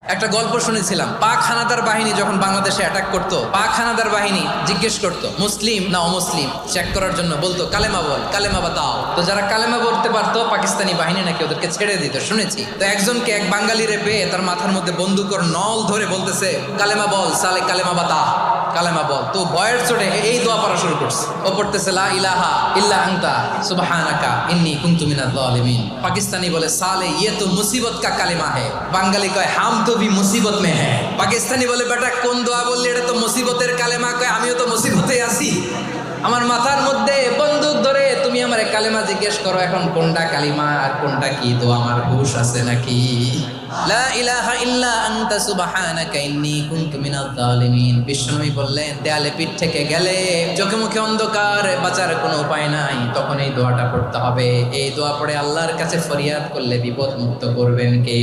একটা গল্প শুনেছিলাম, পাক হানাদার বাহিনী যখন বাংলাদেশে অ্যাটাক করতো, পাক হানাদার বাহিনী জিজ্ঞেস করতো মুসলিম না অমুসলিম চেক করার জন্য, বলতো কালেমা বল, কালেমা বাতাও। তো যারা কালেমা বলতে পারতো পাকিস্তানি বাহিনী নাকি ওদেরকে ছেড়ে দিত, শুনেছি। তো একজনকে এক বাঙালিরে পেয়ে তার মাথার মধ্যে বন্দুকর নল ধরে বলতেছে কালেমা বল সালে, কালেমা বাতা, কালেমা বল। তো ভয়ের চোটে এই দোয়া পড়া শুরু করছে। ও পড়তেছে লা ইলাহা ইল্লা আনতা সুবহানাকা ইন্নী কুনতু মিনাজ জালিমিন। পাকিস্তানি বলে সালে ইয়ে তো মুসিবত কা কালেমা হে। বাঙালি কয় হাম তো ভি মুসিবত মে হ্যাঁ। পাকিস্তানি বলে বেটা কোন দোয়া বললি, এটা তো মুসিবতের কালেমা। কয় আমিও তো মুসিবতে আছি, আমার মাথার মধ্যে বন্দুক ধরে তুমি আমার কালেমা জিজ্ঞেস করো, এখন কোনটা কালিমা আর কোনটা কি, তো আমার হুশ আছে নাকি? লা ইলাহা ইল্লা আনতা সুবহানাকা ইন্নী কুনতু মিনাজ জালিমিন। বিষ্ণুই বললেন দেয়ালে পিঠ থেকে গেলে, চোখে মুখে অন্ধকার, বাঁচার কোনো উপায় নাই, তখন এই দোয়াটা পড়তে হবে। এই দোয়া পড়ে আল্লাহর কাছে ফরিয়াদ করলে বিপদ মুক্ত করবেন কে?